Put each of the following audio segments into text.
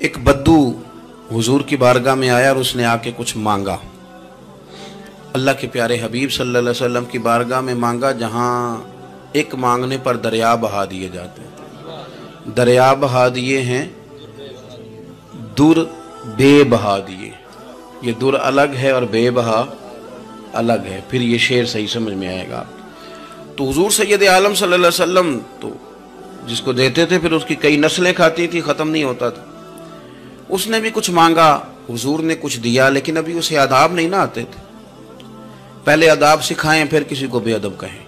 ایک بدو حضور کی بارگاہ میں آیا اور اس نے آ کے کچھ مانگا. اللہ کے پیارے حبیب صلی اللہ علیہ وسلم کی بارگاہ میں مانگا جہاں ایک مانگنے پر دریا بہا دیے جاتے ہیں. دریا بہا دیے ہیں، در بے بہا دیے. یہ در الگ ہے اور بے بہا الگ ہے. پھر یہ شعر صحیح سمجھ میں آئے گا. تو حضور سید عالم صلی اللہ علیہ وسلم تو جس کو دیتے تھے پھر اس کی کئی نسلیں کھاتی تھی، ختم نہیں ہوتا تھا. اس نے بھی کچھ مانگا، حضور نے کچھ دیا، لیکن ابھی اسے آداب نہیں نہ آتے تھے. پہلے آداب سکھائیں پھر کسی کو بے ادب کہیں،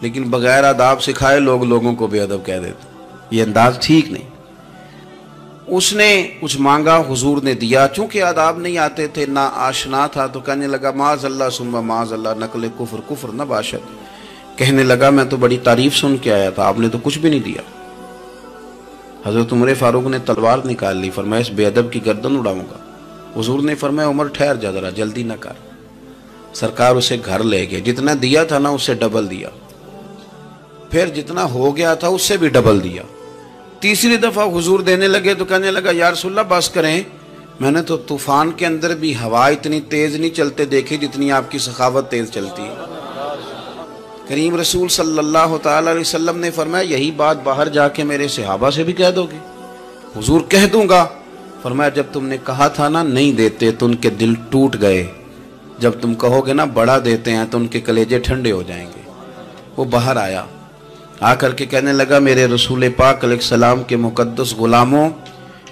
لیکن بغیر آداب سکھائے لوگ لوگوں کو بے ادب کہہ دیتے. یہ انداز ٹھیک نہیں. اس نے کچھ مانگا، حضور نے دیا. چونکہ آداب نہیں آتے تھے، نہ آشنا تھا، تو کہنے لگا معاذ اللہ ثم معاذ اللہ نقل کفر کفر نہ باشد. کہنے لگا میں تو بڑی تعریف سن کے آیا تھا، آپ نے تو کچھ بھی نہیں دیا. حضرت عمر فاروق نے تلوار نکال لی، فرمایا اس بے ادب کی گردن اڑاؤں گا. حضور نے فرمایا عمر ٹھہر جا ذرا، جلدی نہ کر. سرکار اسے گھر لے گئے. جتنا دیا تھا نا اس سے ڈبل دیا، پھر جتنا ہو گیا تھا اس سے بھی ڈبل دیا. تیسری دفعہ حضور دینے لگے تو کہنے لگا یا رسول اللہ بس کریں، میں نے تو طوفان کے اندر بھی ہوا اتنی تیز نہیں چلتے دیکھی جتنی آپ کی سخاوت تیز چلتی ہے. کریم رسول صلی اللہ تعالی علیہ وسلم نے فرمایا یہی بات باہر جا کے میرے صحابہ سے بھی کہہ دو گے؟ حضور کہہ دوں گا. فرمایا جب تم نے کہا تھا نا نہیں دیتے تو ان کے دل ٹوٹ گئے، جب تم کہو گے نا بڑا دیتے ہیں تو ان کے کلیجے ٹھنڈے ہو جائیں گے. وہ باہر آیا، آ کر کے کہنے لگا میرے رسول پاک علیہ السلام کے مقدس غلاموں،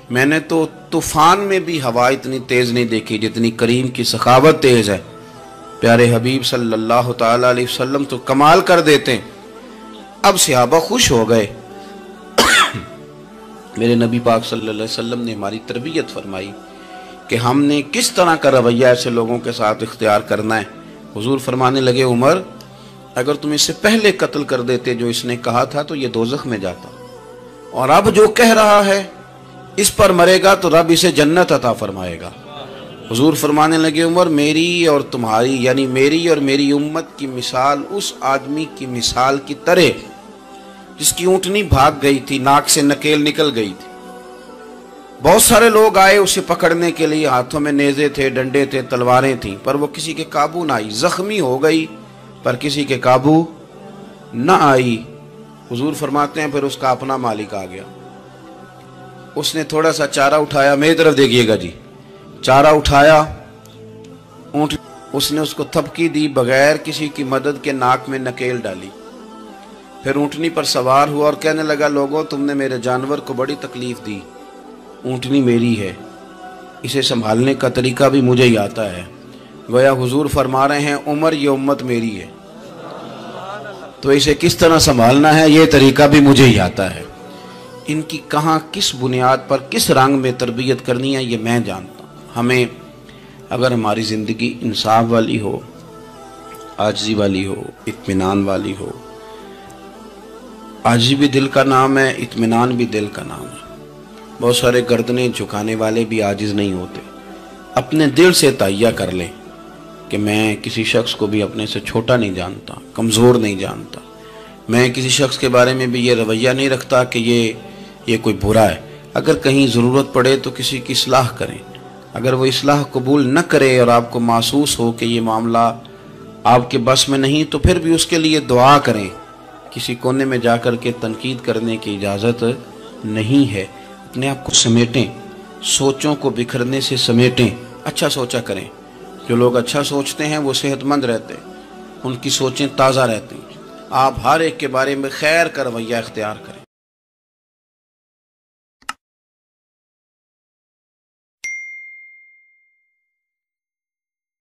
میں نے تو طوفان میں بھی ہوا اتنی تیز نہیں دیکھی جتنی کریم کی سخاوت تیز ہے. پیارے حبیب صلی اللہ تعالی علیہ وسلم تو کمال کر دیتے. اب صحابہ خوش ہو گئے. میرے نبی پاک صلی اللہ علیہ وسلم نے ہماری تربیت فرمائی کہ ہم نے کس طرح کا رویہ ایسے لوگوں کے ساتھ اختیار کرنا ہے. حضور فرمانے لگے عمر اگر تم اس سے پہلے قتل کر دیتے جو اس نے کہا تھا تو یہ دوزخ میں جاتا، اور اب جو کہہ رہا ہے اس پر مرے گا تو رب اسے جنت عطا فرمائے گا. حضور فرمانے لگے عمر میری اور تمہاری یعنی میری اور میری امت کی مثال اس آدمی کی مثال کی طرح جس کی اونٹنی بھاگ گئی تھی، ناک سے نکیل نکل گئی تھی. بہت سارے لوگ آئے اسے پکڑنے کے لیے، ہاتھوں میں نیزے تھے، ڈنڈے تھے، تلواریں تھیں، پر وہ کسی کے قابو نہ آئی. زخمی ہو گئی پر کسی کے قابو نہ آئی. حضور فرماتے ہیں پھر اس کا اپنا مالک آ گیا. اس نے تھوڑا سا چارہ اٹھایا، میری طرف دیکھیے گا جی، چارہ اٹھایا، اونٹ اس نے اس کو تھپکی دی، بغیر کسی کی مدد کے ناک میں نکیل ڈالی. پھر اونٹنی پر سوار ہوا اور کہنے لگا لوگوں تم نے میرے جانور کو بڑی تکلیف دی، اونٹنی میری ہے، اسے سنبھالنے کا طریقہ بھی مجھے ہی آتا ہے. گویا حضور فرما رہے ہیں عمر یہ امت میری ہے تو اسے کس طرح سنبھالنا ہے یہ طریقہ بھی مجھے ہی آتا ہے. ان کی کہاں کس بنیاد پر کس رنگ میں تربیت کرنی ہے یہ میں جانتا ہوں. ہمیں اگر ہماری زندگی انصاف والی ہو، عاجزی والی ہو، اطمینان والی ہو. عاجزی بھی دل کا نام ہے، اطمینان بھی دل کا نام ہے. بہت سارے گردنیں جھکانے والے بھی عاجز نہیں ہوتے. اپنے دل سے تہیہ کر لیں کہ میں کسی شخص کو بھی اپنے سے چھوٹا نہیں جانتا، کمزور نہیں جانتا. میں کسی شخص کے بارے میں بھی یہ رویہ نہیں رکھتا کہ یہ کوئی برا ہے. اگر کہیں ضرورت پڑے تو کسی کی اصلاح کریں. اگر وہ اصلاح قبول نہ کرے اور آپ کو محسوس ہو کہ یہ معاملہ آپ کے بس میں نہیں تو پھر بھی اس کے لیے دعا کریں. کسی کونے میں جا کر کے تنقید کرنے کی اجازت نہیں ہے. اپنے آپ کو سمیٹیں، سوچوں کو بکھرنے سے سمیٹیں، اچھا سوچا کریں. جو لوگ اچھا سوچتے ہیں وہ صحت مند رہتے ہیں، ان کی سوچیں تازہ رہتی ہیں. آپ ہر ایک کے بارے میں خیر کا رویہ اختیار کریں.